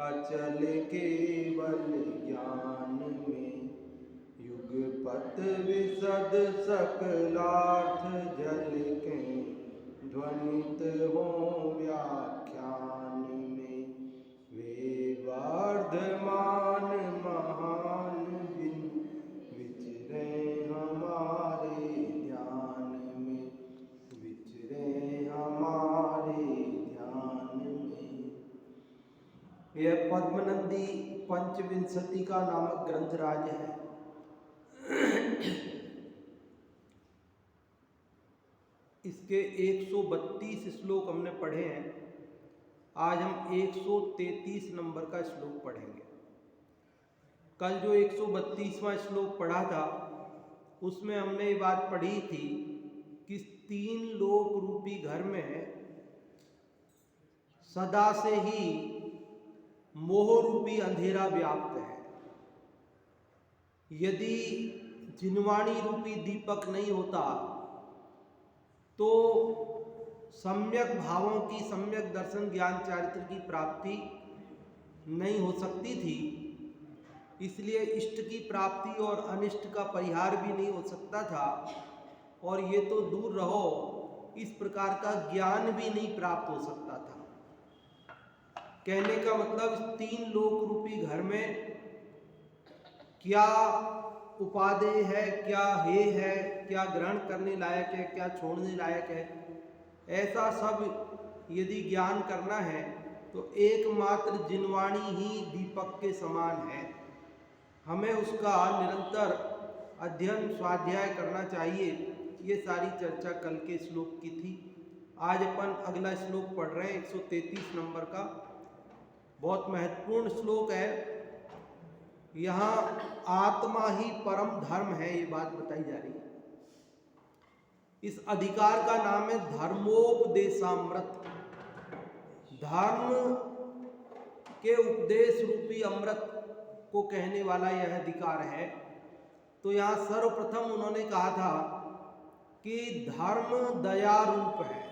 अचल केवल ज्ञान में, युगपत विशद सकलार्थ जल के ध्वनित हो व्याख्यान में। वे वर्धमान महान बिन विचरे हमारे ध्यान में, विचरे हमारे ध्यान में। यह पद्मनंदी पंचविंशति का नामक ग्रंथराज है। इसके 132 श्लोक हमने पढ़े हैं। आज हम 133 नंबर का श्लोक पढ़ेंगे। कल जो 132वां श्लोक पढ़ा था उसमें हमने ये बात पढ़ी थी कि 3 लोक रूपी घर में सदा से ही मोह रूपी अंधेरा व्याप्त है। यदि जिनवाणी रूपी दीपक नहीं होता तो सम्यक भावों की, सम्यक दर्शन ज्ञान चारित्र की प्राप्ति नहीं हो सकती थी। इसलिए इष्ट की प्राप्ति और अनिष्ट का परिहार भी नहीं हो सकता था। और ये तो दूर रहो, इस प्रकार का ज्ञान भी नहीं प्राप्त हो सकता था। कहने का मतलब 3 लोक रूपी घर में क्या उपादेय है, क्या हे है, क्या ग्रहण करने लायक है, क्या छोड़ने लायक है, ऐसा सब यदि ज्ञान करना है तो एकमात्र जिनवाणी ही दीपक के समान है। हमें उसका निरंतर अध्ययन स्वाध्याय करना चाहिए। ये सारी चर्चा कल के श्लोक की थी। आज अपन अगला श्लोक पढ़ रहे हैं 133 नंबर का। बहुत महत्वपूर्ण श्लोक है। यहाँ आत्मा ही परम धर्म है, ये बात बताई जा रही है। इस अधिकार का नाम है धर्मोपदेशामृत। धर्म के उपदेश रूपी अमृत को कहने वाला यह अधिकार है। तो यहाँ सर्वप्रथम उन्होंने कहा था कि धर्म दया रूप है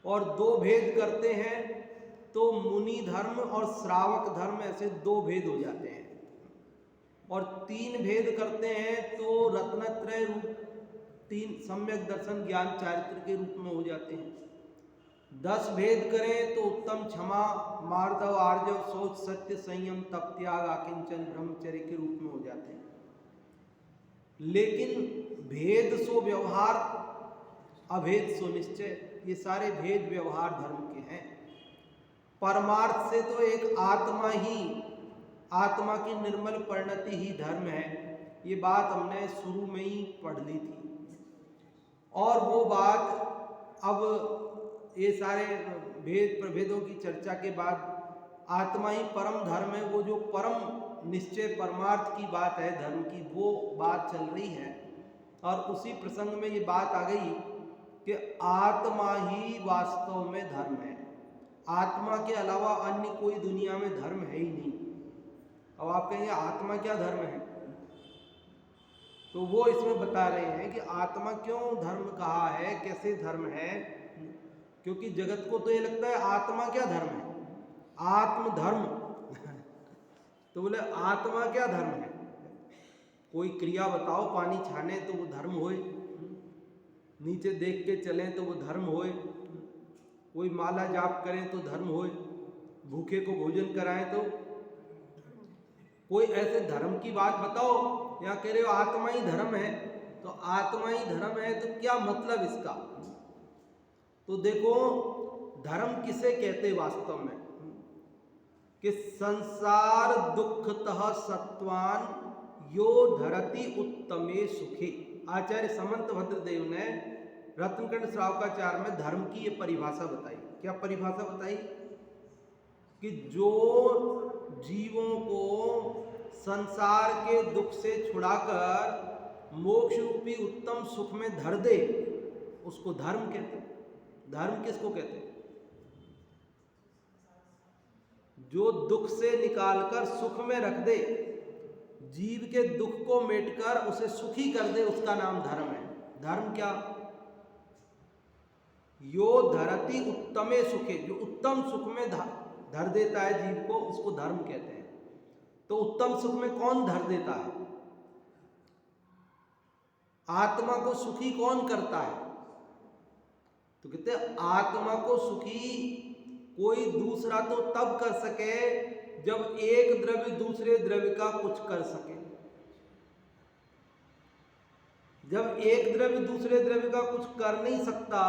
और 2 भेद करते हैं तो मुनि धर्म और श्रावक धर्म, ऐसे 2 भेद हो जाते हैं। और 3 भेद करते हैं तो रत्नत्रय रूप 3 सम्यक दर्शन ज्ञान चारित्र के रूप में हो जाते हैं। 10 भेद करें तो उत्तम क्षमा, मार्दव, आर्जव, शौच, सत्य, संयम, तप, त्याग, आकिंचन, ब्रह्मचर्य के रूप में हो जाते हैं। लेकिन भेद सो व्यवहार, अभेद सो निश्चय, ये सारे भेद व्यवहार धर्म के हैं। परमार्थ से तो एक आत्मा ही, आत्मा की निर्मल परिणति ही धर्म है। ये बात हमने शुरू में ही पढ़ ली थी। और वो बात अब ये सारे भेद प्रभेदों की चर्चा के बाद आत्मा ही परम धर्म है, वो जो परम निश्चय परमार्थ की बात है धर्म की, वो बात चल रही है। और उसी प्रसंग में ये बात आ गई कि आत्मा ही वास्तव में धर्म है। आत्मा के अलावा अन्य कोई दुनिया में धर्म है ही नहीं। अब आप कहेंगे आत्मा क्या धर्म है, तो वो इसमें बता रहे हैं कि आत्मा क्यों धर्म कहा है, कैसे धर्म है। क्योंकि जगत को तो ये लगता है आत्मा क्या धर्म है, आत्मधर्म तो बोले आत्मा क्या धर्म है। कोई क्रिया बताओ, पानी छाने तो वो धर्म होए, नीचे देख के चलें तो वो धर्म होए, कोई माला जाप करें तो धर्म होए, भूखे को भोजन कराएं तो। कोई ऐसे धर्म की बात बताओ। यहाँ कह रहे हो आत्मा ही धर्म है, तो आत्मा ही धर्म है तो क्या मतलब इसका। तो देखो धर्म किसे कहते वास्तव में, कि संसार दुखतः सत्वान यो धरति उत्तमे सुखे। आचार्य समंत भद्रदेव ने रत्नकंड श्रावकाचार्य में धर्म की ये परिभाषा बताई। क्या परिभाषा बताई, कि जो जीवों को संसार के दुख से छुड़ाकर मोक्ष रूपी उत्तम सुख में धर दे, उसको धर्म कहते हैं। धर्म किसको कहते हैं, जो दुख से निकालकर सुख में रख दे, जीव के दुख को मेटकर उसे सुखी कर दे, उसका नाम धर्म है। धर्म क्या, यो धरती उत्तमे सुखे, जो उत्तम सुख में धर देता है जीव को, उसको धर्म कहते हैं। तो उत्तम सुख में कौन धर देता है? आत्मा को सुखी कौन करता है? तो कहते हैं आत्मा को सुखी कोई दूसरा तो तब कर सके जब एक द्रव्य दूसरे द्रव्य का कुछ कर सके। जब एक द्रव्य दूसरे द्रव्य का कुछ कर नहीं सकता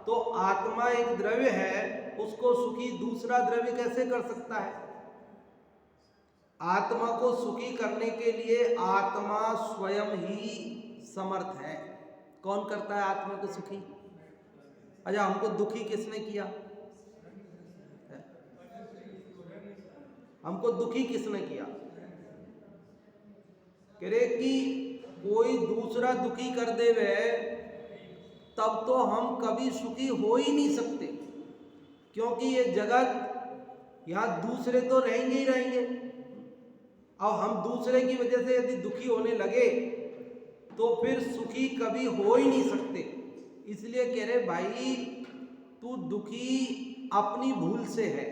तो आत्मा एक द्रव्य है, उसको सुखी दूसरा द्रव्य कैसे कर सकता है? आत्मा को सुखी करने के लिए आत्मा स्वयं ही समर्थ है। कौन करता है आत्मा को सुखी? अच्छा, हमको दुखी किसने किया? हमको दुखी किसने किया? कह रहे कि कोई दूसरा दुखी कर देवे तब तो हम कभी सुखी हो ही नहीं सकते, क्योंकि ये जगत यहां दूसरे तो रहेंगे ही रहेंगे। अब हम दूसरे की वजह से यदि दुखी होने लगे तो फिर सुखी कभी हो ही नहीं सकते। इसलिए कह रहे भाई तू दुखी अपनी भूल से है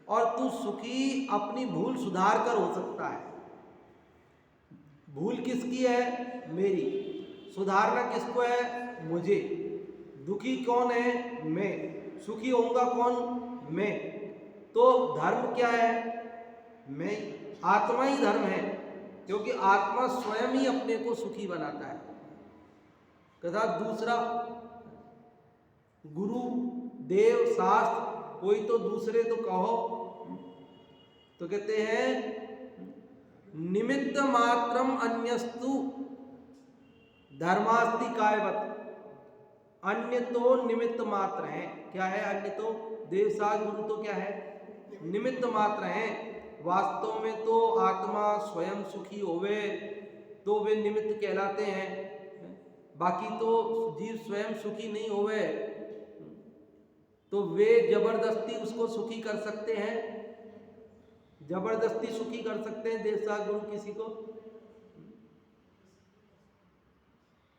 और तू सुखी अपनी भूल सुधार कर हो सकता है। भूल किसकी है? मेरी। सुधारना किसको है? मुझे। दुखी कौन है? मैं। सुखी होऊंगा कौन? मैं। तो धर्म क्या है? मैं। आत्मा ही धर्म है, क्योंकि आत्मा स्वयं ही अपने को सुखी बनाता है। तथा दूसरा गुरु, देव, शास्त्र, कोई तो दूसरे तो कहो तो कहते हैं निमित्त मात्रम अन्यस्तु धर्मास्ति कायवत। अन्य तो निमित्त मात्र हैं। क्या है अन्य? तो देव, शास्त्र, गुरु तो क्या है? निमित्त मात्र हैं। वास्तव में तो आत्मा स्वयं सुखी होवे तो वे निमित्त कहलाते हैं। बाकी तो जीव स्वयं सुखी नहीं होवे तो वे जबरदस्ती उसको सुखी कर सकते हैं। जबरदस्ती सुखी कर सकते हैं देवता गुरु किसी को?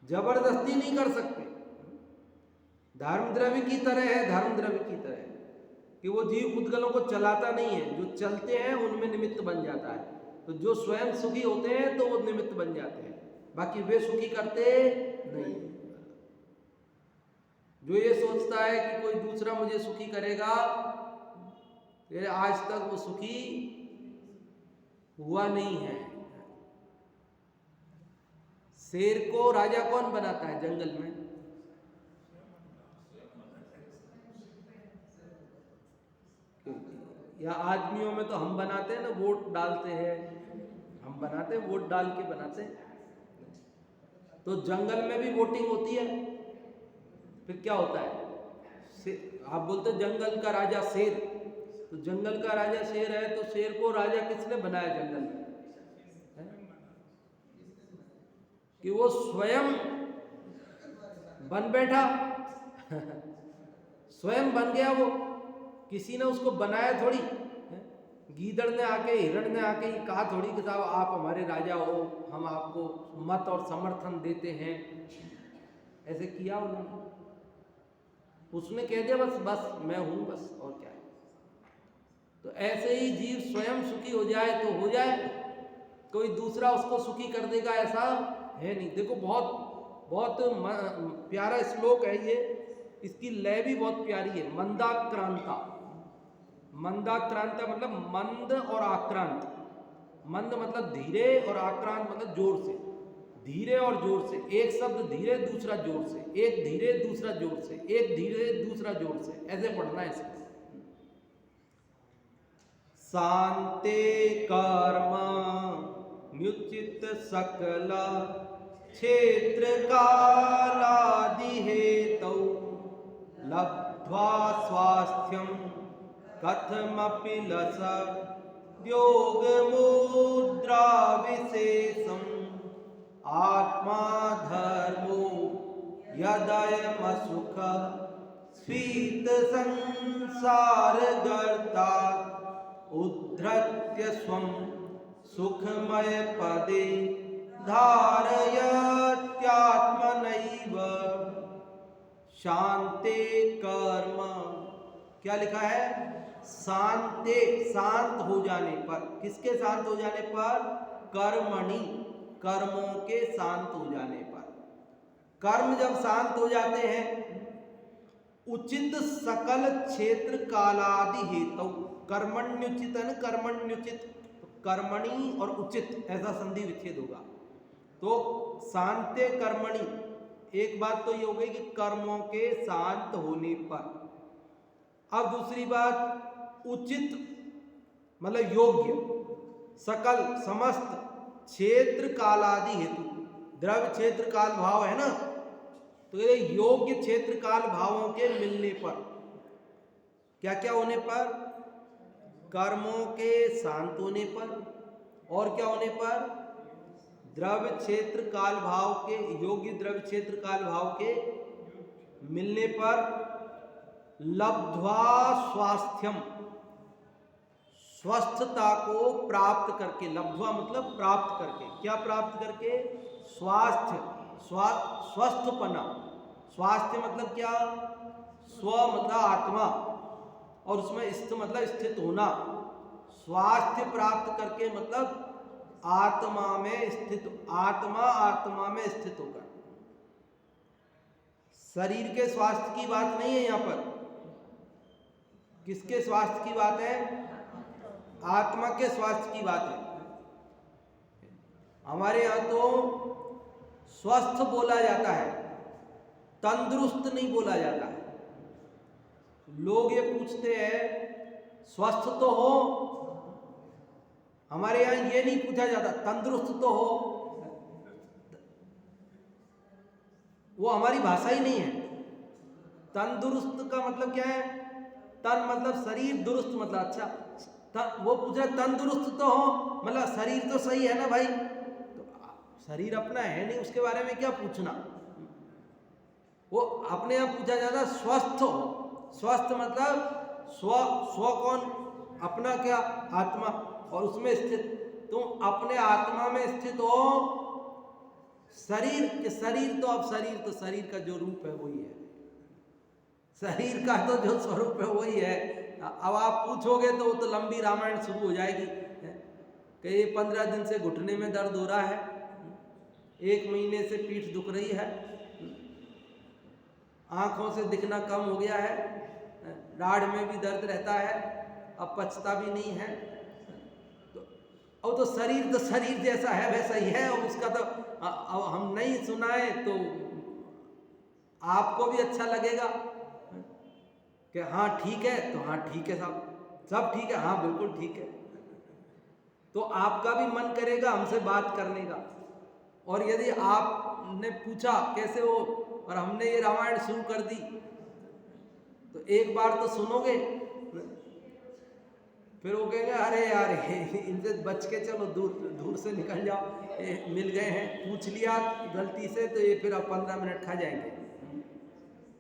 जबरदस्ती नहीं कर सकते। धर्म द्रव्य की तरह है, धर्म द्रव्य की तरह है कि वो जीव पुद्गलों को चलाता नहीं है, जो चलते हैं उनमें निमित्त बन जाता है। तो जो स्वयं सुखी होते हैं तो वो निमित्त बन जाते हैं, बाकी वे सुखी करते नहीं। जो ये सोचता है कि कोई दूसरा मुझे सुखी करेगा, तो आज तक वो सुखी हुआ नहीं है। शेर को राजा कौन बनाता है जंगल में? या आदमियों में तो हम बनाते हैं ना, वोट डालते हैं, हम बनाते हैं, वोट डाल के बनाते हैं। तो जंगल में भी वोटिंग होती है, फिर क्या होता है? आप बोलते जंगल का राजा शेर, तो जंगल का राजा शेर है तो शेर को राजा किसने बनाया जंगल में? कि वो स्वयं बन बैठा स्वयं बन गया वो, किसी ने उसको बनाया थोड़ी। गीदड़ ने आके, हिरण ने आके ये कहा थोड़ी कि साहब आप हमारे राजा हो, हम आपको मत और समर्थन देते हैं, ऐसे किया उन्होंने? उसने कह दिया बस बस मैं हूं, बस और क्या है। तो ऐसे ही जीव स्वयं सुखी हो जाए तो हो जाए, कोई दूसरा उसको सुखी कर देगा ऐसा है नहीं। देखो बहुत बहुत प्यारा श्लोक है ये, इसकी लय भी बहुत प्यारी है। मंदाक्रांता, मंदाक्रांता मतलब मंद और आक्रांत। मंद मतलब धीरे और आक्रांत मतलब जोर से। धीरे और जोर से, एक शब्द धीरे दूसरा जोर से, एक धीरे दूसरा जोर से, एक धीरे दूसरा जोर से, ऐसे पढ़ना है इसको। शांते कर्म म्युचित सकल क्षेत्र कालादि हेतौ लब्ध्वा स्वास्थ्यं कथमपि लस योग मुद्रा विशेषम् आत्मा धर्मो यदयमसुख स्वीत संसार गर्ता उद्धृत्य स्वं सुखमय पदे धारयत्यात्मनैव शान्ते कर्म क्या लिखा है? शांते, शांत हो जाने पर। किसके शांत हो जाने पर? कर्मणि, कर्मों के शांत हो जाने पर। कर्म जब शांत हो जाते हैं, उचित सकल क्षेत्र कालादि हेतु, कर्मण्युचित है ना, कर्मण्युचित, तो कर्मणि और उचित ऐसा संधि विच्छेद होगा। तो शांते कर्मणि, एक बात तो ये हो गई कि कर्मों के शांत होने पर। अब दूसरी बात, उचित मतलब योग्य, सकल समस्त, क्षेत्र कालादि हेतु, द्रव्य क्षेत्र काल भाव है ना, तो ये योग्य क्षेत्र काल भावों के मिलने पर, क्या क्या होने पर? कर्मों के शांत होने पर, और क्या होने पर? द्रव्य क्षेत्र काल भाव के, योग्य द्रव्य क्षेत्र काल भाव के मिलने पर, लब्ध्वा स्वास्थ्यम, स्वस्थता को प्राप्त करके, लब्ध्वा मतलब प्राप्त करके, क्या प्राप्त करके? स्वास्थ्य, स्वस्थपना। स्वास्थ्य मतलब क्या? स्व मतलब आत्मा, और उसमें स्थ मतलब स्थित होना। स्वास्थ्य प्राप्त करके मतलब आत्मा में स्थित, आत्मा आत्मा में स्थित होकर। शरीर के स्वास्थ्य की बात नहीं है यहाँ पर। किसके स्वास्थ्य की बात है? आत्मा के स्वास्थ्य की बात है। हमारे यहाँ तो स्वस्थ बोला जाता है, तंदुरुस्त नहीं बोला जाता है। लोग ये पूछते हैं स्वस्थ तो हो, हमारे यहाँ ये नहीं पूछा जाता तंदुरुस्त तो हो, वो हमारी भाषा ही नहीं है। तंदुरुस्त का मतलब क्या है? तन मतलब शरीर, दुरुस्त मतलब अच्छा। वो पूछ रहा तंदुरुस्त तो हो, मतलब शरीर तो सही है ना भाई, तो शरीर अपना है नहीं, उसके बारे में क्या पूछना। वो अपने यहाँ पूछा जाता स्वस्थ हो। स्वस्थ मतलब स्व, स्व कौन? अपना क्या? आत्मा, और उसमें स्थित। तुम अपने आत्मा में स्थित हो। शरीर के, शरीर तो अब शरीर तो शरीर का जो रूप है वही है, शरीर का तो जो स्वरूप है वही है। अब आप पूछोगे तो वो तो लंबी रामायण शुरू हो जाएगी कि 15 दिन से घुटने में दर्द हो रहा है, 1 महीने से पीठ दुख रही है, आंखों से दिखना कम हो गया है, दाढ़ में भी दर्द रहता है, अब पचता भी नहीं है। तो शरीर तो शरीर जैसा है वैसा ही है, और उसका तो अब हम नहीं सुनाए तो आपको भी अच्छा लगेगा कि हाँ ठीक है, तो हाँ ठीक है साहब, सब ठीक है, हाँ बिल्कुल ठीक है, तो आपका भी मन करेगा हमसे बात करने का। और यदि आपने पूछा कैसे हो और हमने ये रामायण शुरू कर दी, तो एक बार तो सुनोगे, फिर वो कहेंगे अरे यार इनसे बच के चलो, दूर दूर से निकल जाओ, मिल गए हैं, पूछ लिया गलती से, तो ये फिर अब 15 मिनट खा जाएंगे।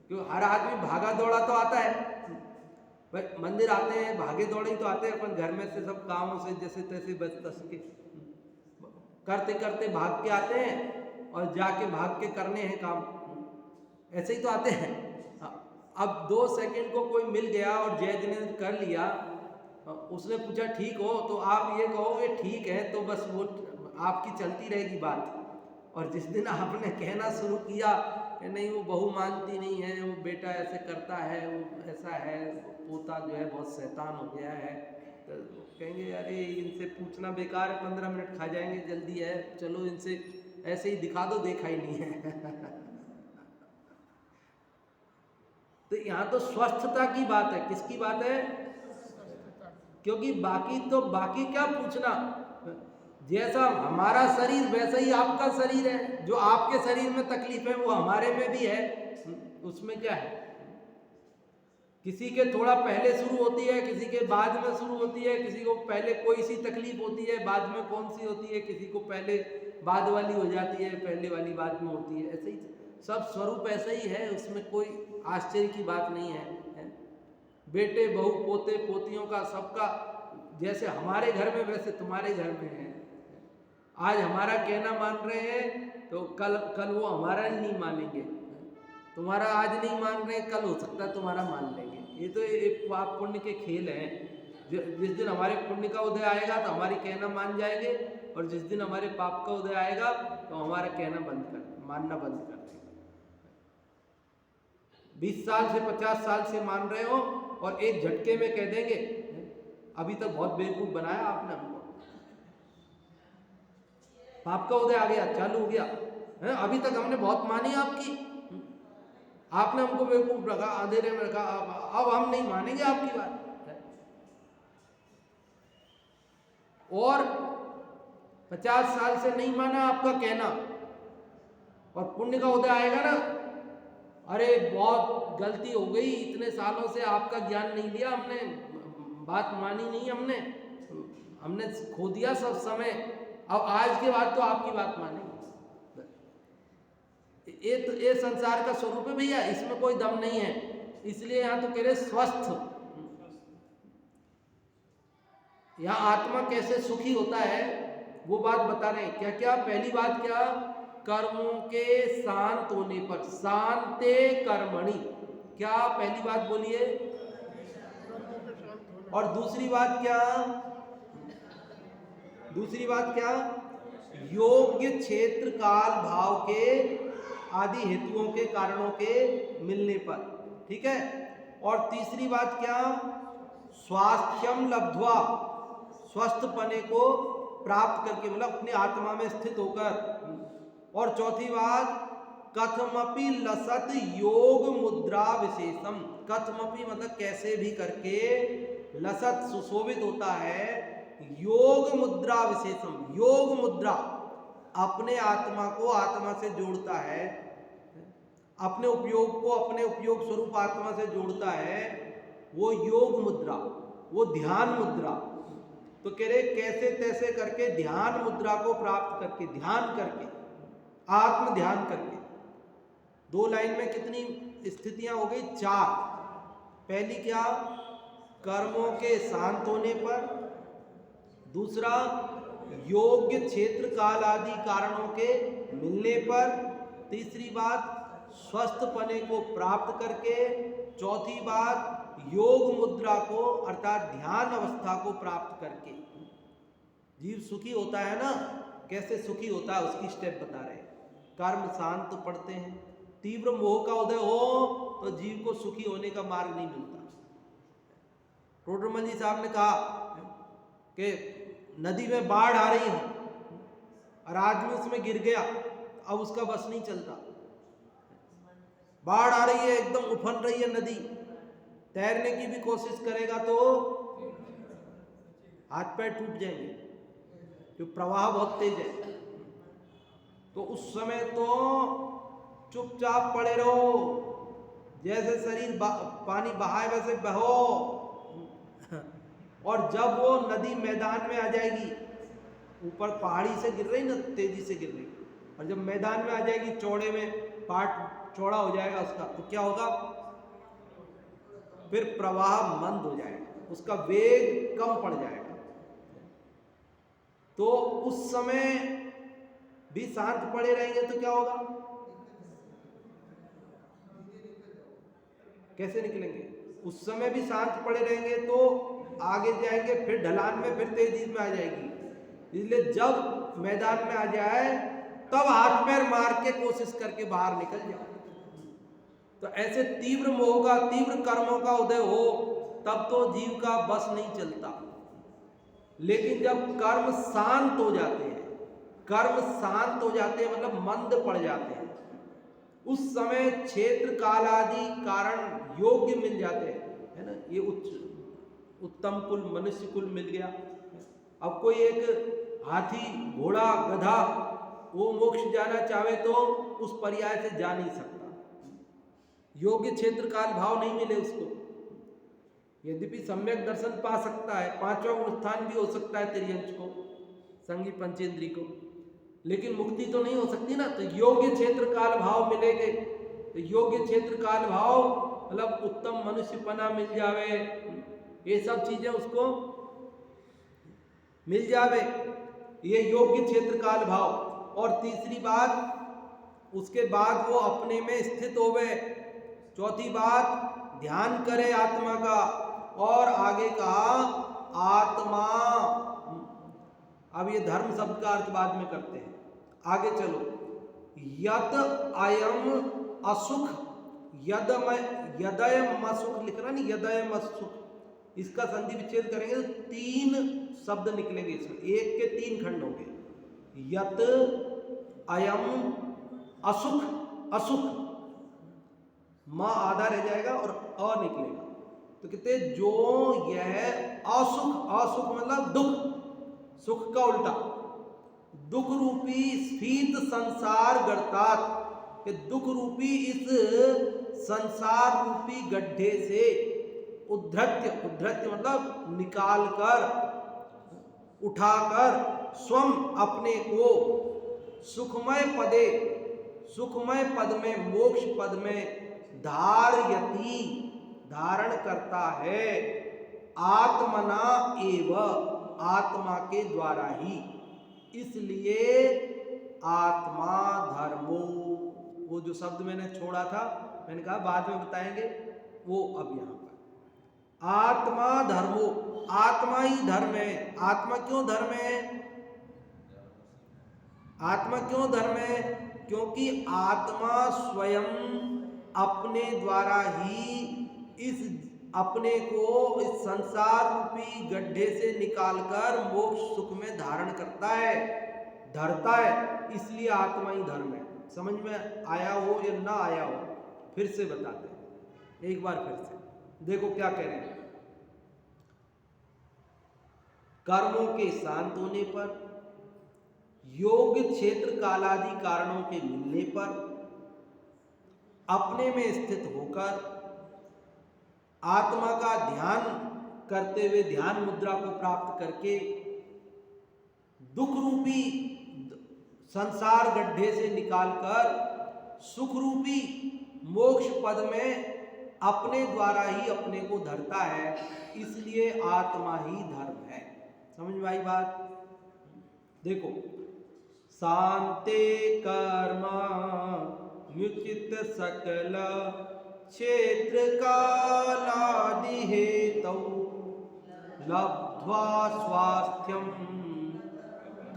क्यों? हर आदमी भागा दौड़ा तो आता है भाई, मंदिर आते हैं भागे दौड़े ही तो आते हैं, अपन घर में से सब कामों से जैसे तैसे बस तस के करते करते भाग के आते हैं, और जाके भाग के करने हैं काम, ऐसे ही तो आते हैं। अब 2 सेकंड को कोई मिल गया और जय जिनेंद्र कर लिया, उसने पूछा ठीक हो, तो आप ये कहोगे ठीक है, तो बस वो आपकी चलती रहेगी बात। और जिस दिन आपने कहना शुरू किया कि नहीं वो बहू मानती नहीं है, वो बेटा ऐसे करता है, वो ऐसा है, पोता जो है बहुत शैतान हो गया है, तो कहेंगे अरे इनसे पूछना बेकार है, 15 मिनट खा जाएंगे, जल्दी है, चलो इनसे ऐसे ही दिखा दो, देखा ही नहीं है। तो यहाँ तो स्वस्थता की बात है। किसकी बात है? क्योंकि बाकी क्या पूछना, जैसा हमारा शरीर वैसा ही आपका शरीर है, जो आपके शरीर में तकलीफ है वो हमारे में भी है, उसमें क्या है? किसी के थोड़ा पहले शुरू होती है, किसी के बाद में शुरू होती है, किसी को पहले कोई सी तकलीफ होती है, बाद में कौन सी होती है, किसी को पहले बाद वाली हो जाती है, पहले वाली बाद में होती है, ऐसे ही सब स्वरूप ऐसा ही है, उसमें कोई आश्चर्य की बात नहीं है। बेटे बहू पोते पोतियों का सबका जैसे हमारे घर में वैसे तुम्हारे घर में है। आज हमारा कहना मान रहे हैं तो कल वो हमारा ही नहीं मानेंगे, तुम्हारा आज नहीं मान रहे, कल हो सकता है तुम्हारा मान लेंगे। ये तो एक पाप पुण्य के खेल हैं। जिस दिन हमारे पुण्य का उदय आएगा तो हमारी कहना मान जाएंगे, और जिस दिन हमारे पाप का उदय आएगा तो हमारा कहना मानना बंद कर देंगे। 20 साल से 50 साल से मान रहे हो और एक झटके में कह देंगे अभी तक बहुत बेवकूफ बनाया आपने हमको, पाप का उदय आ गया, चालू हो गया है, अभी तक हमने बहुत मानी आपकी, आपने हमको बेवकूफ रखा, अंधेरे में रखा, अब हम नहीं मानेंगे आपकी बात। और 50 साल से नहीं माना आपका कहना, और पुण्य का उदय आएगा ना, अरे बहुत गलती हो गई, इतने सालों से आपका ज्ञान नहीं लिया हमने, बात मानी नहीं हमने खो दिया सब समय, अब आज के बाद तो आपकी बात मानेंगे। ये संसार का स्वरूप है भैया, इसमें कोई दम नहीं है, इसलिए यहां तो कह रहे स्वस्थ। यहां आत्मा कैसे सुखी होता है वो बात बता रहे हैं। क्या क्या? पहली बात क्या? कर्मों के शांत होने पर, शांते कर्मणि। क्या पहली बात बोलिए? और दूसरी बात क्या? दूसरी बात क्या? योग्य क्षेत्र काल भाव के आदि हेतुओं के कारणों के मिलने पर, ठीक है। और तीसरी बात क्या? स्वास्थ्यम लब्ध्वा, स्वस्थपने को प्राप्त करके, मतलब अपनी आत्मा में स्थित होकर। और चौथी बात, कथमपि लसत योग मुद्रा विशेषम। कथमपि मतलब कैसे भी करके, लसत सुशोभित होता है, योग मुद्रा विशेषम। योग मुद्रा अपने आत्मा को आत्मा से जोड़ता है, अपने उपयोग को अपने उपयोग स्वरूप आत्मा से जोड़ता है, वो योग मुद्रा, वो ध्यान मुद्रा। तो कह रहे कैसे तैसे करके ध्यान मुद्रा को प्राप्त करके, ध्यान करके, आत्म ध्यान करके। 2 लाइन में कितनी स्थितियां हो गई? 4। पहली क्या? कर्मों के शांत होने पर। दूसरा, योग्य क्षेत्र काल आदि कारणों के मिलने पर। तीसरी बात, स्वस्थपने को प्राप्त करके। चौथी बात, योग मुद्रा को अर्थात ध्यान अवस्था को प्राप्त करके। जीव सुखी होता है ना, कैसे सुखी होता है उसकी स्टेप बता रहे हैं। कर्म शांत पड़ते हैं, तीव्र मोह का उदय हो तो जीव को सुखी होने का मार्ग नहीं मिलता। टोडरमल जी साहब ने कहा कि नदी में बाढ़ आ रही है और आदमी उसमें गिर गया, अब उसका बस नहीं चलता। बाढ़ आ रही है, एकदम उफन रही है नदी, तैरने की भी कोशिश करेगा तो हाथ पैर टूट जाएंगे, जो प्रवाह बहुत तेज है। तो उस समय तो चुपचाप पड़े रहो, जैसे शरीर पानी बहाए वैसे बहो। और जब वो नदी मैदान में आ जाएगी, ऊपर पहाड़ी से गिर रही ना, तेजी से गिर रही, और जब मैदान में आ जाएगी, चौड़े में पार्ट चौड़ा हो जाएगा उसका, तो क्या होगा? फिर प्रवाह मंद हो जाएगा, उसका वेग कम पड़ जाएगा। तो उस समय भी शांत पड़े रहेंगे तो क्या होगा? कैसे निकलेंगे? उस समय भी शांत पड़े रहेंगे तो आगे जाएंगे, फिर ढलान में फिर तेजी में आ जाएगी। इसलिए जब मैदान में आ जाए तब हाथ पैर मार के कोशिश करके बाहर निकल जाओ। तो ऐसे तीव्र मोह का, तीव्र कर्मों का उदय हो तब तो जीव का बस नहीं चलता। लेकिन जब कर्म शांत हो जाते हैं, कर्म शांत हो जाते हैं मतलब मंद पड़ जाते हैं, उस समय क्षेत्र काल आदि कारण योग्य मिल जाते हैं, है ना। ये उत्तम कुल, मनुष्य कुल मिल गया। अब कोई एक हाथी, घोड़ा, गधा वो मोक्ष जाना चाहे तो उस पर्याय से जा नहीं सकता, योग्य क्षेत्र काल भाव नहीं मिले उसको। यद्यपि सम्यक दर्शन पा सकता है, 5वां गुण स्थान भी हो सकता है तिर्यंच को, संगी पंचेंद्री को, लेकिन मुक्ति तो नहीं हो सकती ना। तो योग्य क्षेत्र काल भाव मिलेंगे, तो योग्य क्षेत्र काल भाव मतलब उत्तम मनुष्यपना मिल जावे, ये सब चीजें उसको मिल जावे, ये योग्य क्षेत्र काल भाव। और तीसरी बात, उसके बाद वो अपने में स्थित होवे। चौथी बात, ध्यान करे आत्मा का। और आगे कहा आत्मा, अब ये धर्म शब्द का अर्थ बाद में करते हैं, आगे चलो। यद अयम असुख, यदयम असुख लिख रहा नहीं, यदयम असुख, इसका संधि विच्छेद करेंगे तो 3 शब्द निकलेंगे इसमें, एक के 3 खंड होंगे। यत अयम असुख, असुख मां आधा रह जाएगा और अ निकलेगा, तो कहते जो यह असुख, असुख मतलब दुख, सुख का उल्टा, दुख रूपी स्फीत संसार गर्तात्, कि दुख रूपी इस संसार रूपी गड्ढे से उद्धृत्य, उद्धृत्य मतलब निकाल कर, उठाकर, स्वम अपने को, सुखमय पदे, सुखमय पद में, मोक्ष पद में, धारयति धारण करता है, आत्मना एव आत्मा के द्वारा ही। इसलिए आत्मा धर्मो, वो जो शब्द मैंने छोड़ा था, मैंने कहा बाद में बताएंगे, वो अब यहां पर आत्मा धर्मो, आत्मा ही धर्म है। आत्मा क्यों धर्म है? आत्मा क्यों धर्म है? क्योंकि आत्मा स्वयं अपने द्वारा ही इस अपने को इस संसार रूपी गड्ढे से निकालकर मोक्ष सुख में धारण करता है, धरता है, इसलिए आत्मा ही धर्म है। समझ में आया हो या ना आया हो, फिर से बताते हैं एक बार फिर से। देखो क्या कह रहे हैं, कर्मों के शांत होने पर, योग क्षेत्र कालादि कारणों के मिलने पर, अपने में स्थित होकर आत्मा का ध्यान करते हुए ध्यान मुद्रा को प्राप्त करके दुख रूपी संसार गड्ढे से निकालकर सुख रूपी मोक्ष पद में अपने द्वारा ही अपने को धरता है, इसलिए आत्मा ही धर्म है। समझ में आई बात? देखो, शांते कर्मा मुचित सकल क्षेत्र कालादि हेतौ लब्ध्वा स्वास्थ्यम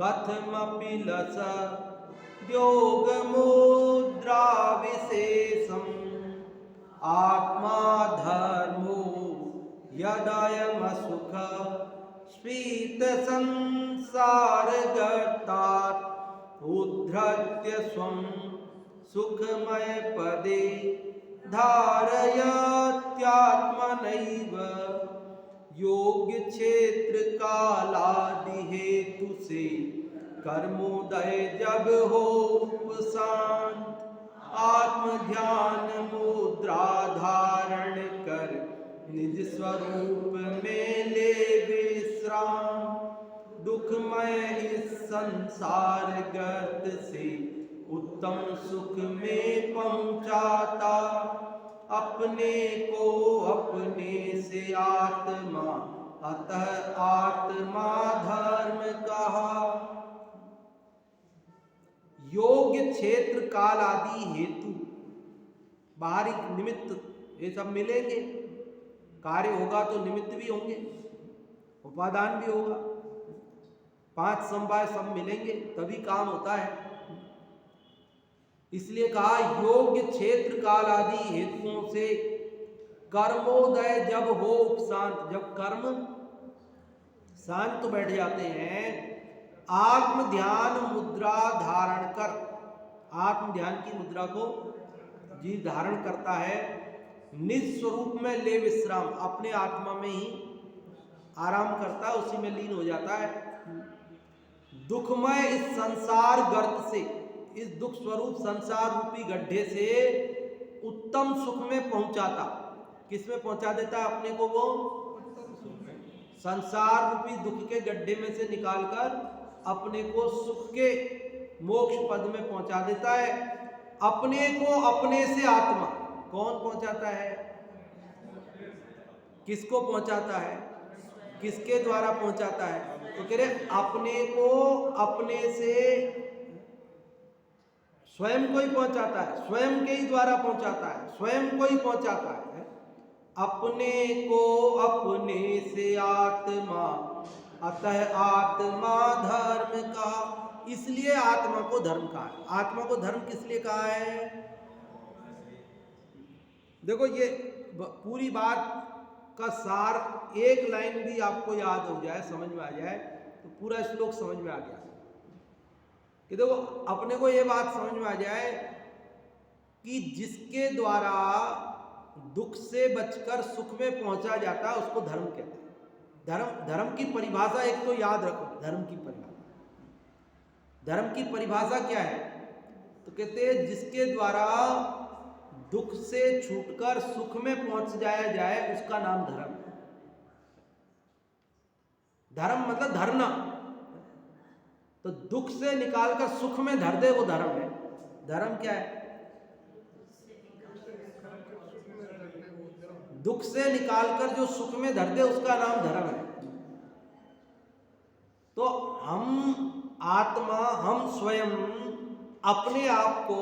कथमपि लस योग मुद्रा विशेषम आत्मा धर्मो यदयम सुख स्फीत संसार गर्तात् उद्धृत्य स्वं सुखमय पदे धारयत्यात्मनैव योग्य क्षेत्र कालादि हेतु से कर्मोदय जब हो उपशांत आत्म ध्यान मुद्रा धारण कर निज स्वरूप में ले विश्राम, दुखमय इस संसार गर्त से उत्तम सुख में पहुंचाता, अपने को अपने से आत्मा, अतः आत्मा धर्म कहा। योग्य क्षेत्र काल आदि हेतु, बाहरी निमित्त ये सब मिलेंगे, कार्य होगा तो निमित्त भी होंगे, उपादान भी होगा, 5 समवाय सब मिलेंगे तभी काम होता है। इसलिए कहा योग्य क्षेत्र काल आदि हेतुओं से कर्मोदय जब हो उपशांत, जब कर्म शांत बैठ जाते हैं, आत्म ध्यान मुद्रा धारण कर, आत्म ध्यान की मुद्रा को जी धारण करता है, निज स्वरूप में ले विश्राम, अपने आत्मा में ही आराम करता है, उसी में लीन हो जाता है। दुखमय इस संसार गर्त से, इस दुख स्वरूप संसार रूपी गड्ढे से उत्तम सुख में पहुंचाता, किसमें पहुंचा देता है अपने को? वो संसार रूपी दुख के गड्ढे में से निकालकर अपने को सुख के मोक्ष पद में पहुंचा देता है। अपने को अपने से आत्मा कौन पहुंचाता है? किसको पहुंचाता है? किसके द्वारा पहुंचाता है? तो कह रहे अपने को अपने से स्वयं को ही पहुंचाता है, स्वयं के ही द्वारा पहुंचाता है, स्वयं को ही पहुंचाता है। अपने को अपने से आत्मा, अतः आत्मा धर्म का। इसलिए आत्मा को धर्म कहा है। आत्मा को धर्म किस लिए कहा है? देखो ये पूरी बात का सार एक लाइन भी आपको याद हो जाए, समझ में आ जाए, तो पूरा श्लोक समझ में आ गया कि देखो अपने को ये बात समझ में आ जाए कि जिसके द्वारा दुख से बचकर सुख में पहुंचा जाता है उसको धर्म कहते हैं। धर्म की परिभाषा एक तो याद रखो। धर्म की परिभाषा क्या है? तो कहते हैं जिसके द्वारा दुख से छूटकर सुख में पहुंच जाया जाए उसका नाम धर्म है। धर्म मतलब धरना, तो दुख से निकालकर सुख में धर दे वो धर्म है। धर्म क्या है? दुख से निकालकर जो सुख में धर दे उसका नाम धर्म है। तो हम आत्मा, हम स्वयं अपने आप को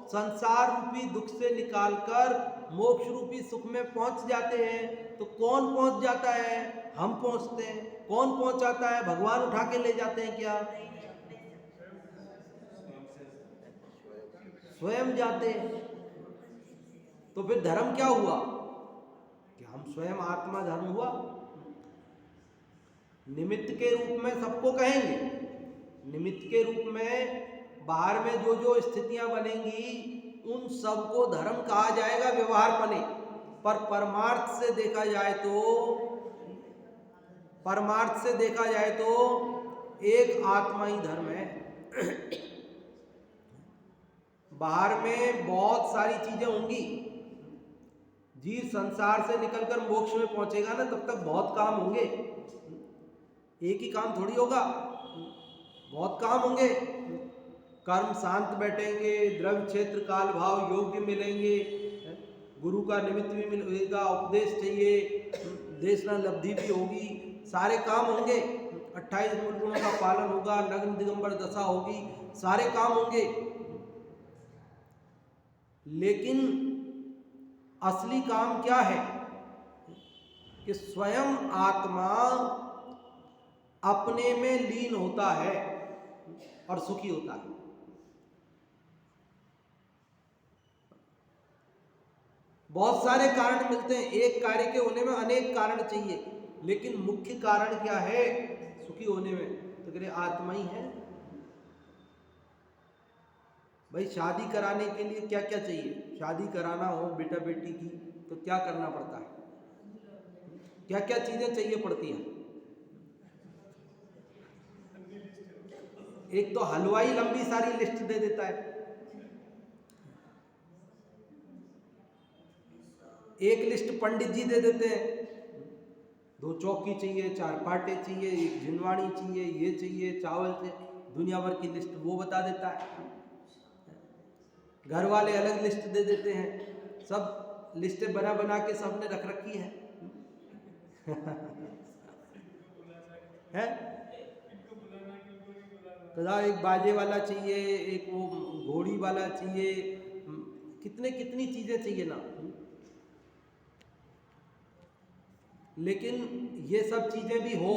संसार रूपी दुख से निकालकर मोक्ष रूपी सुख में पहुंच जाते हैं। तो कौन पहुंच जाता है? हम पहुंचते हैं। कौन पहुंचाता है? भगवान उठा के ले जाते हैं क्या? स्वयं जाते हैं। तो फिर धर्म क्या हुआ? कि हम स्वयं आत्मा धर्म हुआ। निमित्त के रूप में सबको कहेंगे, निमित्त के रूप में बाहर में जो जो स्थितियां बनेंगी उन सबको धर्म कहा जाएगा व्यवहार बने। पर परमार्थ से देखा जाए तो एक आत्मा ही धर्म है। बाहर में बहुत सारी चीजें होंगी। जीव संसार से निकलकर मोक्ष में पहुंचेगा ना, तब तक बहुत काम होंगे। एक ही काम थोड़ी होगा, बहुत काम होंगे। कर्म शांत बैठेंगे, द्रव्य क्षेत्र काल भाव योग्य मिलेंगे, गुरु का निमित्त भी मिलेगा, उपदेश चाहिए, देशना लब्धि भी होगी, सारे काम होंगे। 28 मूल गुणों का पालन होगा, नग्न दिगंबर दशा होगी, सारे काम होंगे। लेकिन असली काम क्या है? कि स्वयं आत्मा अपने में लीन होता है और सुखी होता है। बहुत सारे कारण मिलते हैं, एक कार्य के होने में अनेक कारण चाहिए, लेकिन मुख्य कारण क्या है सुखी होने में? तो कह रहे आत्मा ही है। भाई शादी कराने के लिए क्या क्या चाहिए? शादी कराना हो बेटा बेटी की तो क्या करना पड़ता है? क्या क्या चीजें चाहिए पड़ती हैं? एक तो हलवाई लंबी सारी लिस्ट दे देता है, एक लिस्ट पंडित जी दे देते हैं, 2 चौकी चाहिए, 4 पाटे चाहिए, 1 झिनवाणी चाहिए, ये चाहिए, चावल चाहिए, दुनिया भर की लिस्ट वो बता देता है। घर वाले अलग लिस्ट दे देते हैं, सब लिस्टें बना बना के सबने रख रखी है। है? तो एक बाजे वाला चाहिए, एक वो घोड़ी वाला चाहिए, कितनी चीजें चाहिए ना। लेकिन ये सब चीजें भी हो,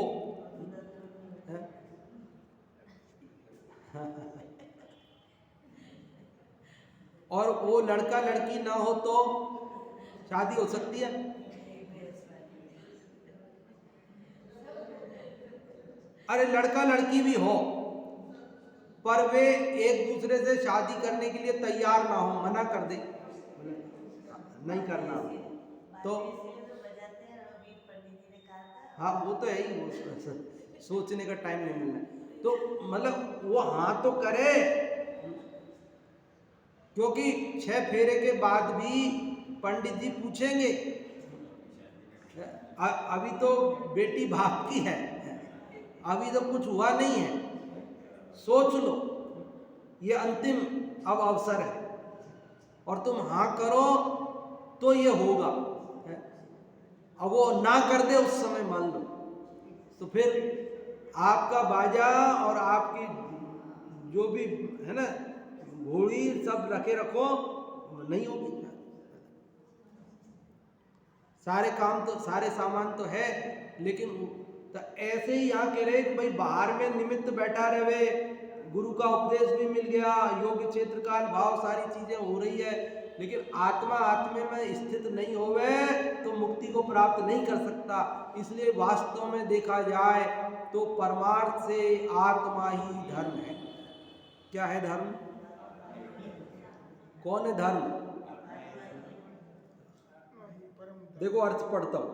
और वो लड़का लड़की ना हो तो शादी हो सकती है? अरे लड़का लड़की भी हो पर वे एक दूसरे से शादी करने के लिए तैयार ना हो, मना कर दे, नहीं करना, तो हाँ वो तो है ही, वो सोचने का टाइम नहीं मिलना। तो मतलब वो हाँ तो करे, क्योंकि 6 फेरे के बाद भी पंडित जी पूछेंगे, अभी तो बेटी बाप की है, अभी तो कुछ हुआ नहीं है, सोच लो, ये अंतिम अब अवसर है और तुम हाँ करो तो ये होगा। अब वो ना कर दे उस समय मान लो, तो फिर आपका बाजा और आपकी जो भी है ना घोड़ी सब रखे रखो, नहीं होगी। सारे काम तो, सारे सामान तो है, लेकिन तो ऐसे ही यहाँ कह रहे कि भाई बाहर में निमित्त बैठा रहे, गुरु का उपदेश भी मिल गया, योग्य क्षेत्र काल भाव सारी चीजें हो रही है, लेकिन आत्मा आत्मे में स्थित नहीं होवे तो मुक्ति को प्राप्त नहीं कर सकता। इसलिए वास्तव में देखा जाए तो परमार्थ से आत्मा ही धर्म है। क्या है धर्म? कौन है धर्म? देखो अर्थ पढ़ता हूं।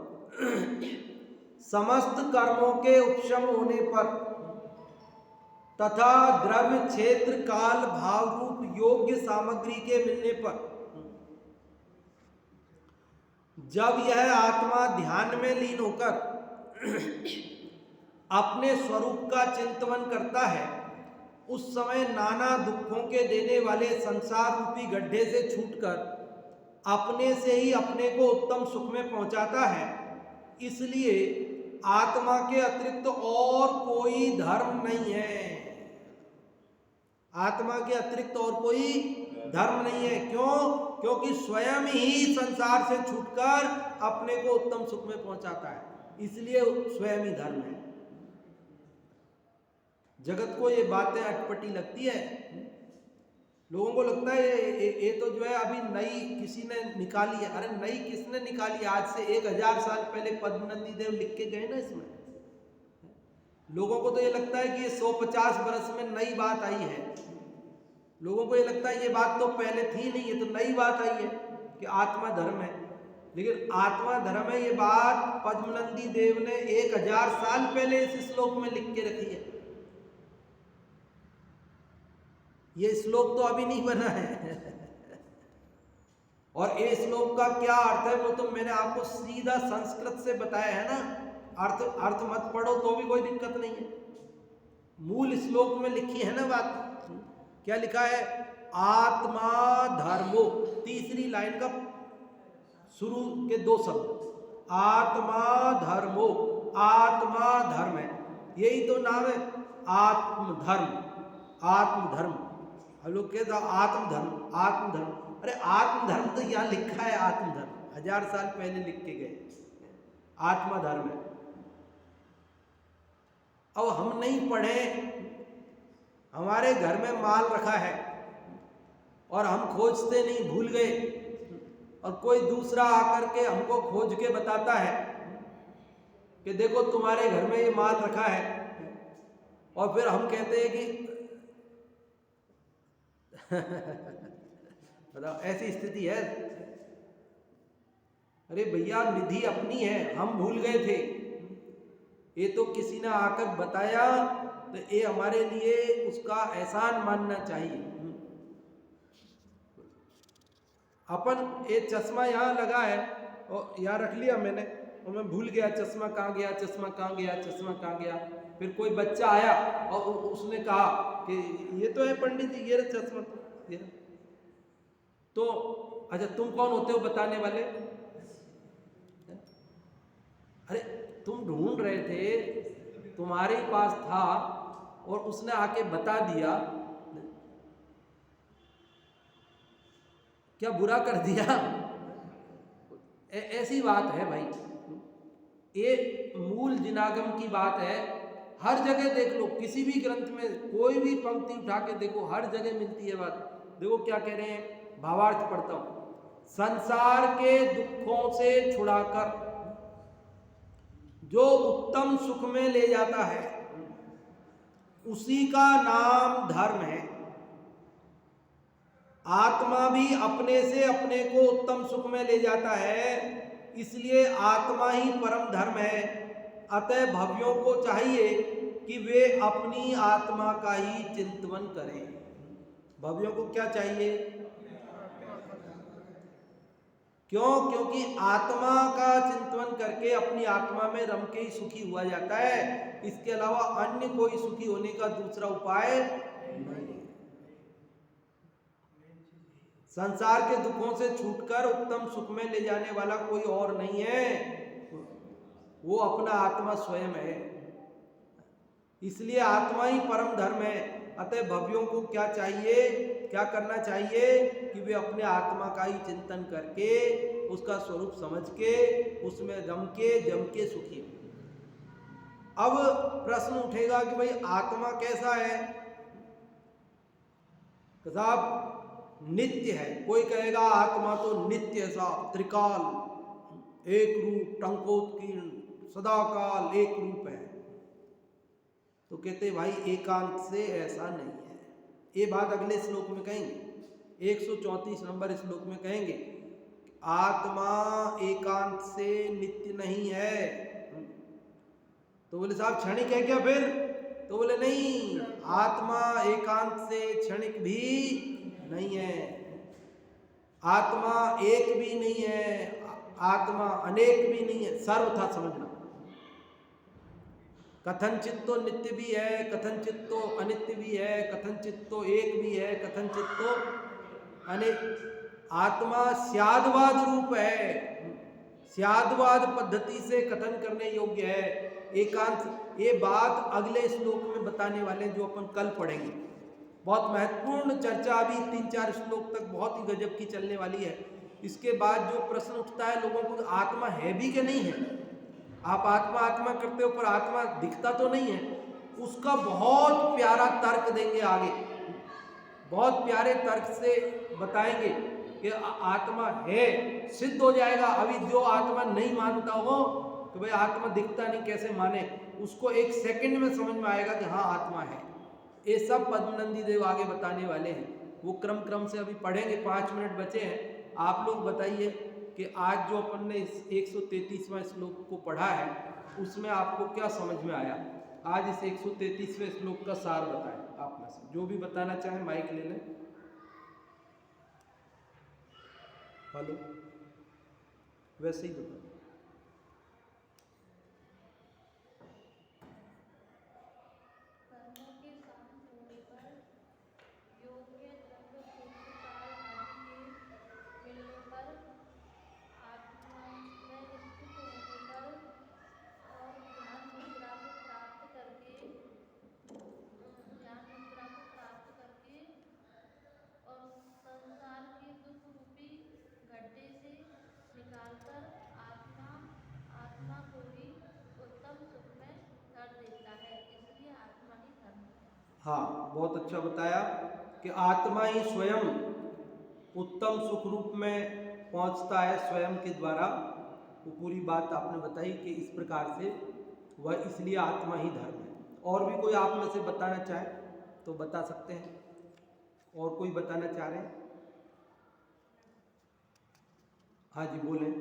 समस्त कर्मों के उपशम होने पर तथा द्रव्य क्षेत्र काल भाव रूप योग्य सामग्री के मिलने पर जब यह आत्मा ध्यान में लीन होकर अपने स्वरूप का चिंतन करता है, उस समय नाना दुखों के देने वाले संसार रूपी गड्ढे से छूटकर अपने से ही अपने को उत्तम सुख में पहुंचाता है। इसलिए आत्मा के अतिरिक्त और कोई धर्म नहीं है। आत्मा के अतिरिक्त और कोई धर्म नहीं है। क्यों? क्योंकि स्वयं ही संसार से छूटकर अपने को उत्तम सुख में पहुंचाता है, इसलिए स्वयं ही धर्म है। जगत को ये बातें अटपटी लगती है, लोगों को लगता है ये तो जो है अभी नई किसी ने निकाली है। अरे नई किसने निकाली? आज से 1000 साल पहले पद्मनंदी देव लिख के गए ना इसमें। लोगों को तो ये लगता है कि ये 150 बरस में नई बात आई है। लोगों को ये लगता है ये बात तो पहले थी नहीं, ये तो नई बात आई है कि आत्मा धर्म है। लेकिन आत्मा धर्म है ये बात पद्मनंदी देव ने 1000 साल पहले इस श्लोक में लिख के रखी है। ये श्लोक तो अभी नहीं बना है। और ये श्लोक का क्या अर्थ है वो तो मैंने आपको सीधा संस्कृत से बताया है ना। अर्थ मत पढ़ो तो भी कोई दिक्कत नहीं है। मूल श्लोक में लिखी है ना बात। क्या लिखा है? आत्मा धर्मो, तीसरी लाइन का शुरू के 2 शब्द, आत्मा धर्मो, आत्मा धर्म है, यही तो नाम है आत्मधर्म। आत्मधर्म हम लोग कहते आत्मधर्म, आत्मधर्म। अरे आत्मधर्म तो यहाँ लिखा है, आत्मधर्म 1000 साल पहले लिख के गए, आत्मा धर्म है। अब हम नहीं पढ़े, हमारे घर में माल रखा है और हम खोजते नहीं, भूल गए, और कोई दूसरा आकर के हमको खोज के बताता है कि देखो तुम्हारे घर में ये माल रखा है, और फिर हम कहते हैं कि बताओ ऐसी स्थिति है। अरे भैया निधि अपनी है, हम भूल गए थे, ये तो किसी ने आकर बताया, तो ये हमारे लिए उसका एहसान मानना चाहिए। अपन ये चश्मा यहाँ लगा है और यहाँ रख लिया मैंने, और मैं भूल गया चश्मा कहाँ गया, चश्मा कहाँ गया, चश्मा कहाँ गया। फिर कोई बच्चा आया और उसने कहा कि ये तो है पंडित जी, ये चश्मा ये। तो अच्छा तुम कौन होते हो बताने वाले? अरे तुम ढूंढ रहे थे, तुम्हारे पास था और उसने आके बता दिया, क्या बुरा कर दिया? ऐसी बात है भाई। ये मूल जिनागम की बात है। हर जगह देख लो, किसी भी ग्रंथ में कोई भी पंक्ति उठा के देखो, हर जगह मिलती है बात। देखो क्या कह रहे हैं, भावार्थ पढ़ता हूं। संसार के दुखों से छुड़ाकर जो उत्तम सुख में ले जाता है, उसी का नाम धर्म है। आत्मा भी अपने से अपने को उत्तम सुख में ले जाता है, इसलिए आत्मा ही परम धर्म है। अतः भव्यों को चाहिए कि वे अपनी आत्मा का ही चिंतन करें। भव्यों को क्या चाहिए? क्यों? क्योंकि आत्मा का चिंतन करके अपनी आत्मा में रम के ही सुखी हुआ जाता है। इसके अलावा अन्य कोई सुखी होने का दूसरा उपाय नहीं है। संसार के दुखों से छूटकर उत्तम सुख में ले जाने वाला कोई और नहीं है, वो अपना आत्मा स्वयं है। इसलिए आत्मा ही परम धर्म है। अतः भव्यों को क्या चाहिए, क्या करना चाहिए कि वे अपने आत्मा का ही चिंतन करके उसका स्वरूप समझ के उसमें जम के सुखी हो। अब प्रश्न उठेगा कि भाई आत्मा कैसा है? तो साहब नित्य है। कोई कहेगा आत्मा तो नित्य सा त्रिकाल एक रूप टंकोत्कीर्ण सदाकाल एक रूप है। तो कहते भाई एकांत से ऐसा नहीं है। ये बात अगले श्लोक में कहेंगे, 134 नंबर श्लोक में कहेंगे आत्मा एकांत से नित्य नहीं है। तो बोले साहब क्षणिक है क्या फिर? तो बोले नहीं, आत्मा एकांत से क्षणिक भी नहीं है, आत्मा एक भी नहीं है, आत्मा अनेक भी नहीं है। सर्वथा समझना, कथनचित तो नित्य भी है, कथनचित तो अनित्य भी है, कथनचित तो एक भी है, कथनचित तो अनेक। आत्मा स्यादवाद रूप है, स्यादवाद पद्धति से कथन करने योग्य है एकांत। ये बात अगले श्लोक में बताने वाले जो अपन कल पढ़ेंगे। बहुत महत्वपूर्ण चर्चा, अभी 3-4 श्लोक तक बहुत ही गजब की चलने वाली है। इसके बाद जो प्रश्न उठता है लोगों को, आत्मा है भी कि नहीं है? आप आत्मा आत्मा करते हो पर आत्मा दिखता तो नहीं है। उसका बहुत प्यारा तर्क देंगे आगे, बहुत प्यारे तर्क से बताएंगे कि आत्मा है, सिद्ध हो जाएगा। अभी जो आत्मा नहीं मानता हो तो भाई आत्मा दिखता नहीं कैसे माने, उसको 1 सेकंड में समझ में आएगा कि हाँ आत्मा है। ये सब पद्मनंदी देव आगे बताने वाले हैं, वो क्रम से अभी पढ़ेंगे। 5 मिनट बचे हैं। आप लोग बताइए कि आज जो अपन ने 133वां श्लोक को पढ़ा है उसमें आपको क्या समझ में आया? आज इस 133वें श्लोक का सार बताएं। आप में से जो भी बताना चाहें माइक ले लें। हेलो, वैसे ही बताओ। हाँ, बहुत अच्छा बताया कि आत्मा ही स्वयं उत्तम सुख रूप में पहुंचता है स्वयं के द्वारा। वो पूरी बात आपने बताई कि इस प्रकार से वह, इसलिए आत्मा ही धर्म है। और भी कोई आप में से बताना चाहे तो बता सकते हैं। और कोई बताना चाह रहे हैं? हाँ जी बोलें।